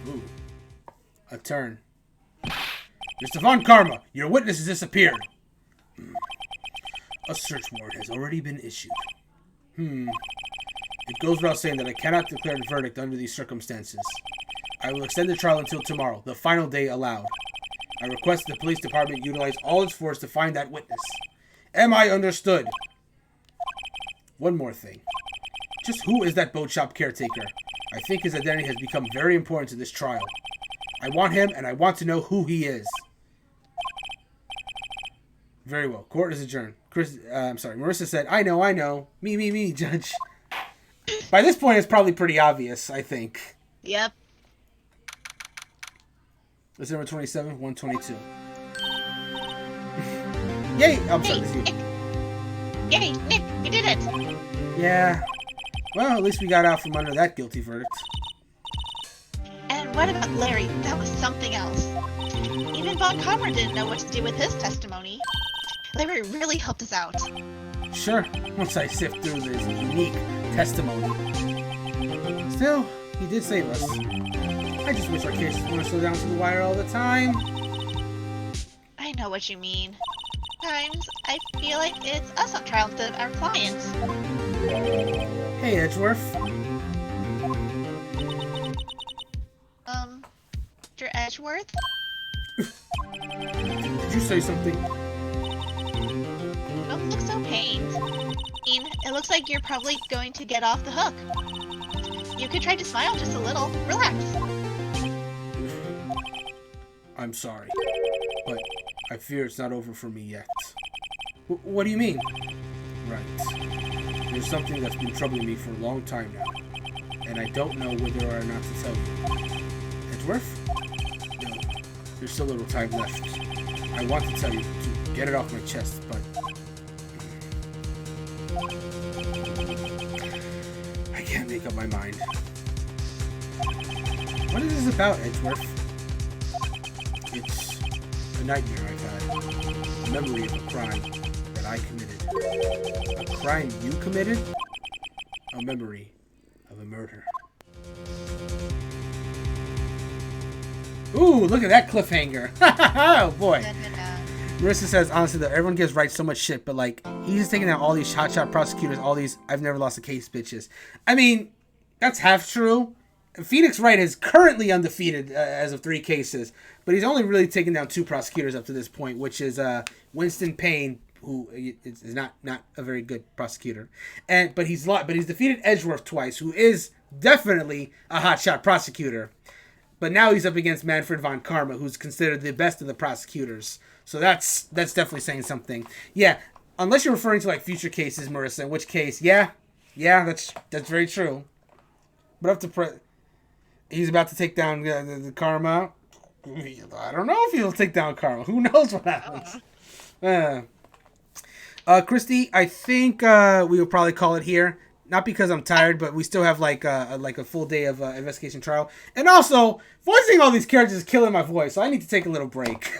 Ooh. A turn. Mr. Von Karma, your witness has disappeared. A search warrant has already been issued. It goes without saying that I cannot declare a verdict under these circumstances. I will extend the trial until tomorrow, the final day allowed. I request the police department utilize all its force to find that witness. Am I understood? One more thing. Just who is that boat shop caretaker? I think his identity has become very important to this trial. I want him, and I want to know who he is. Very well. Court is adjourned. Marissa said, I know. Me, Judge. By this point, it's probably pretty obvious, I think. Yep. That's number 27, 122. Yay! I'm sorry, this is you. Yay, Nick, you did it! Yeah. Well, at least we got out from under that guilty verdict. And what about Larry? That was something else. Even Von Karma didn't know what to do with his testimony. Larry really helped us out. Sure, once I sift through this unique testimony. Still, he did save us. I just wish our cases weren't so down to the wire all the time. I know what you mean. Sometimes I feel like it's us on trial instead of our clients. Hey, Edgeworth. Mr. Edgeworth? Did you say something? Don't look so pained. It looks like you're probably going to get off the hook. You could try to smile just a little. Relax. I'm sorry, but I fear it's not over for me yet. What do you mean? Right. There's something that's been troubling me for a long time now, and I don't know whether or not to tell you. Edgeworth? No, there's still a little time left. I want to tell you to get it off my chest, but I can't make up my mind. What is this about, Edgeworth? It's a nightmare I've had. A memory of a crime that I committed. A crime you committed? A memory of a murder. Ooh, look at that cliffhanger. Oh boy. Marissa says, honestly, though, everyone gives Wright so much shit, but like, he's just taking out all these hotshot prosecutors, all these I've never lost a case bitches. I mean, that's half true. Phoenix Wright is currently undefeated as of 3 cases, but he's only really taken down 2 prosecutors up to this point, which is Winston Payne, who is not a very good prosecutor, but he's defeated Edgeworth twice, who is definitely a hotshot prosecutor. But now he's up against Manfred von Karma, who's considered the best of the prosecutors. So that's definitely saying something. Yeah, unless you're referring to like future cases, Marissa, in which case, yeah, that's very true. But up to he's about to take down the Karma. I don't know if he'll take down Karma. Who knows what happens? Christy, I think we will probably call it here. Not because I'm tired, but we still have like a full day of investigation trial. And also, voicing all these characters is killing my voice, so I need to take a little break.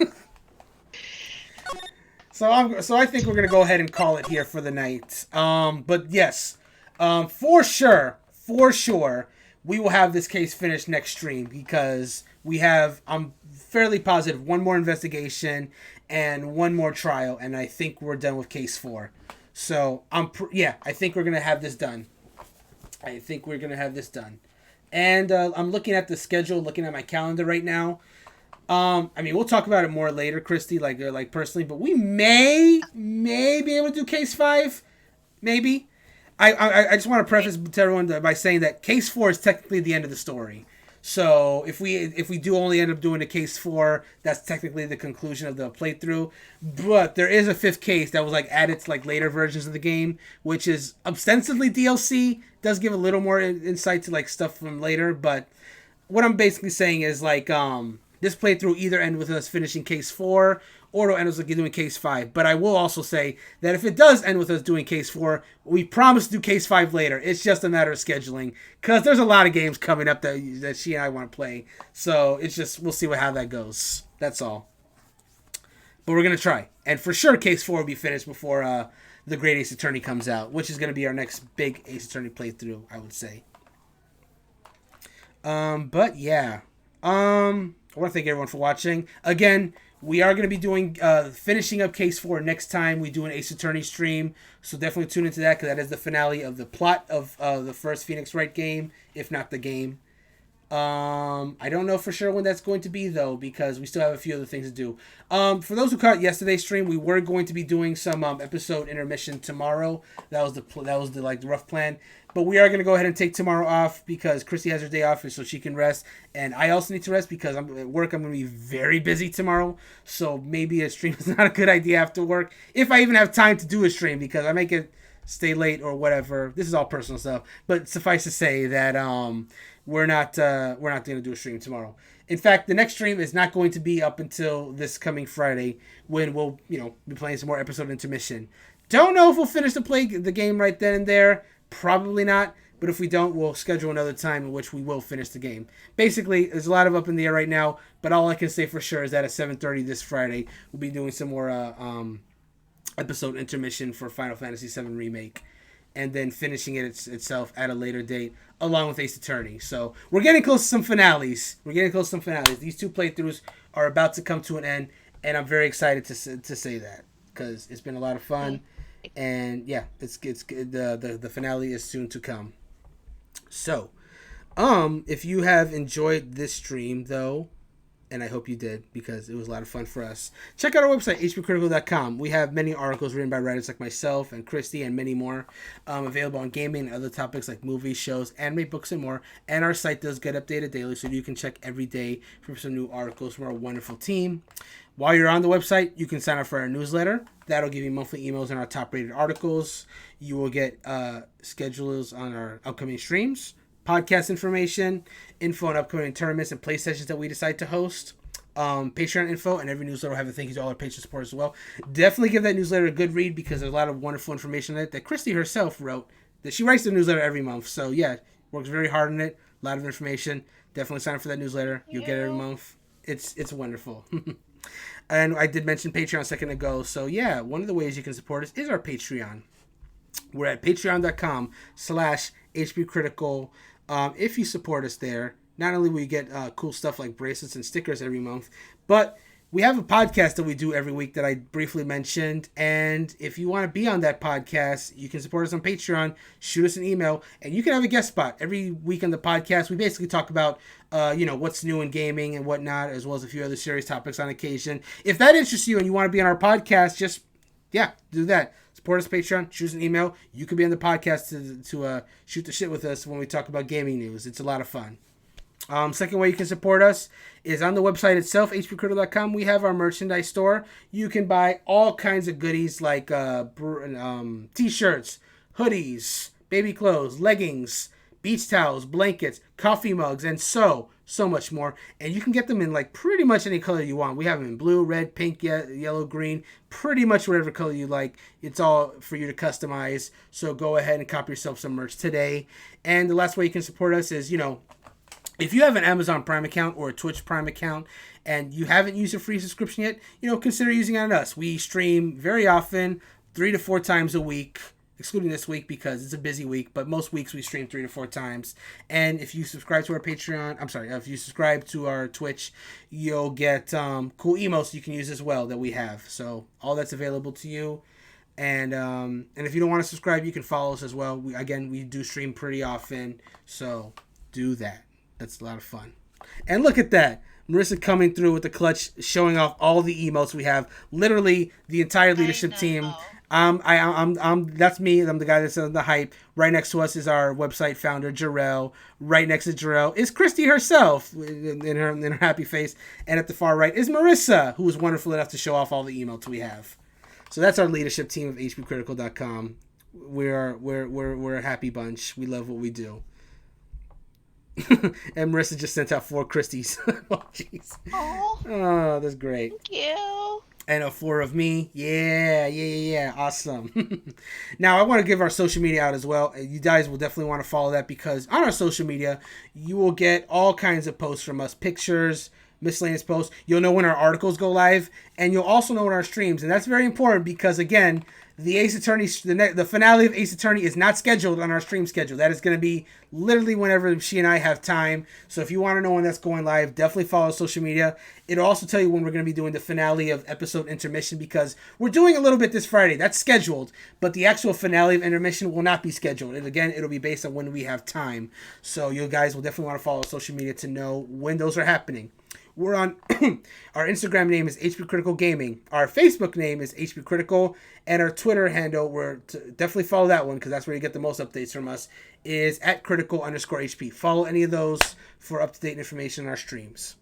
So I think we're gonna go ahead and call it here for the night. But yes, for sure, we will have this case finished next stream because I'm fairly positive, one more investigation and one more trial, and I think we're done with case 4. So I think we're gonna have this done. And I'm looking at the schedule, looking at my calendar right now. I mean, we'll talk about it more later, Christy, like personally, but we may be able to do case 5, maybe. I just want to preface to everyone by saying that case 4 is technically the end of the story. So if we do only end up doing a case 4, that's technically the conclusion of the playthrough. But there is a 5th case that was like added to like later versions of the game, which is ostensibly DLC. Does give a little more insight to like stuff from later. But what I'm basically saying is like this playthrough either end with us finishing case 4 or it'll end with us doing case 5. But I will also say that if it does end with us doing case 4, we promise to do case 5 later. It's just a matter of scheduling because there's a lot of games coming up that she and I want to play. So it's just, we'll see how that goes. That's all. But we're going to try. And for sure, case 4 will be finished before the Great Ace Attorney comes out, which is going to be our next big Ace Attorney playthrough, I would say. But yeah. I want to thank everyone for watching. Again, we are going to be doing finishing up case 4 next time we do an Ace Attorney stream. So definitely tune into that because that is the finale of the plot of the first Phoenix Wright game, if not the game. I don't know for sure when that's going to be though because we still have a few other things to do. For those who caught yesterday's stream, we were going to be doing some episode intermission tomorrow. That was the like rough plan. But we are going to go ahead and take tomorrow off because Christy has her day off so she can rest. And I also need to rest because I'm at work. I'm going to be very busy tomorrow. So maybe a stream is not a good idea after work. If I even have time to do a stream because I make it stay late or whatever. This is all personal stuff. But suffice to say that we're not going to do a stream tomorrow. In fact, the next stream is not going to be up until this coming Friday when we'll be playing some more episode intermission. Don't know if we'll finish the game right then and there. Probably not. But if we don't, we'll schedule another time in which we will finish the game. Basically, there's a lot of up in the air right now, but all I can say for sure is that at 7:30 this Friday, we'll be doing some more episode intermission for Final Fantasy VII Remake, and then finishing it itself at a later date, along with Ace Attorney. So we're getting close to some finales. These two playthroughs are about to come to an end, and I'm very excited to say that because it's been a lot of fun, and yeah, the finale is soon to come. So, if you have enjoyed this stream, though, and I hope you did because it was a lot of fun for us, check out our website, hpcritical.com. We have many articles written by writers like myself and Christy and many more, available on gaming and other topics like movies, shows, anime, books, and more. And our site does get updated daily, so you can check every day for some new articles from our wonderful team. While you're on the website, you can sign up for our newsletter. That'll give you monthly emails on our top-rated articles. You will get schedules on our upcoming streams, podcast information, info on upcoming tournaments and play sessions that we decide to host, Patreon info, and every newsletter will have a thank you to all our patron supporters as well. Definitely give that newsletter a good read because there's a lot of wonderful information in it that Christy herself wrote. That she writes the newsletter every month. So, yeah, works very hard on it. A lot of information. Definitely sign up for that newsletter. You'll get it every month. It's wonderful. And I did mention Patreon a second ago. So, yeah, one of the ways you can support us is our Patreon. We're at patreon.com/hpcritical. If you support us there, not only will you get cool stuff like bracelets and stickers every month, but we have a podcast that we do every week that I briefly mentioned. And if you want to be on that podcast, you can support us on Patreon, shoot us an email, and you can have a guest spot. Every week on the podcast, we basically talk about, what's new in gaming and whatnot, as well as a few other serious topics on occasion. If that interests you and you want to be on our podcast, just, do that. Support us on Patreon, shoot us an email. You can be on the podcast to shoot the shit with us when we talk about gaming news. It's a lot of fun. Second way you can support us is on the website itself, hpcritical.com. We have our merchandise store. You can buy all kinds of goodies like t-shirts, hoodies, baby clothes, leggings, beach towels, blankets, coffee mugs, and so much more. And you can get them in like pretty much any color you want. We have them in blue, red, pink, yellow, green, pretty much whatever color you like. It's all for you to customize. So go ahead and cop yourself some merch today. And the last way you can support us is, if you have an Amazon Prime account or a Twitch Prime account and you haven't used a free subscription yet, consider using it on us. We stream very often, 3 to 4 times a week, excluding this week because it's a busy week, but most weeks we stream 3 to 4 times. And if you subscribe to our if you subscribe to our Twitch, you'll get cool emotes you can use as well that we have. So all that's available to you. And if you don't want to subscribe, you can follow us as well. We do stream pretty often, so do that. That's a lot of fun. And look at that. Marissa coming through with the clutch, showing off all the emotes we have. Literally the entire leadership team. That's me. I'm the guy that's on the hype. Right next to us is our website founder, Jarrell. Right next to Jarrell is Christy herself in her happy face. And at the far right is Marissa, who was wonderful enough to show off all the emotes we have. So that's our leadership team of hpcritical.com. We're a happy bunch. We love what we do. And Marissa just sent out 4 Christies. Oh, jeez. Oh, that's great. Thank you. And 4 of me. Yeah. Awesome. Now, I want to give our social media out as well. You guys will definitely want to follow that because on our social media, you will get all kinds of posts from us. Pictures, miscellaneous posts. You'll know when our articles go live. And you'll also know when our streams. And that's very important because, again, the Ace Attorney, the finale of Ace Attorney is not scheduled on our stream schedule. That is going to be literally whenever she and I have time. So if you want to know when that's going live, definitely follow social media. It'll also tell you when we're going to be doing the finale of episode intermission because we're doing a little bit this Friday. That's scheduled, but the actual finale of intermission will not be scheduled. And again, it'll be based on when we have time. So you guys will definitely want to follow social media to know when those are happening. We're on our Instagram name is HP Critical Gaming. Our Facebook name is HP Critical, and our Twitter handle, definitely follow that one because that's where you get the most updates from us, is @critical_HP. Follow any of those for up-to-date information on our streams.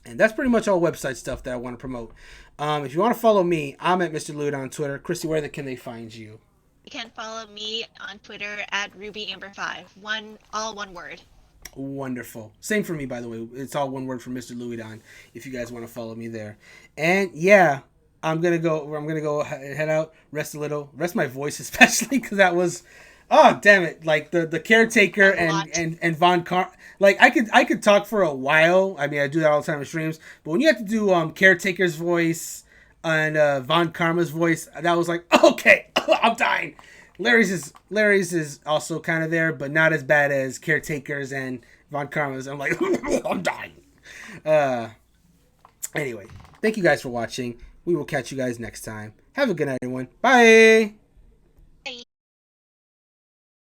And that's pretty much all website stuff that I want to promote. If you want to follow me, I'm at Mr. Lude on Twitter. Christy, where can they find you? You can follow me on Twitter at RubyAmber5. All one word. Wonderful. Same for me, by the way. It's all one word for Mr. Louis Don, if you guys want to follow me there. And yeah, I'm gonna go head out, rest a little, rest my voice especially because that was, oh damn it! Like the caretaker and Von Car, like I could talk for a while. I mean, I do that all the time in streams, but when you have to do caretaker's voice and Von Karma's voice, that was like, okay, I'm dying. Larry's is also kind of there, but not as bad as caretaker's and Von Karma's. I'm like, I'm dying. Anyway, thank you guys for watching. We will catch you guys next time. Have a good night, everyone. Bye!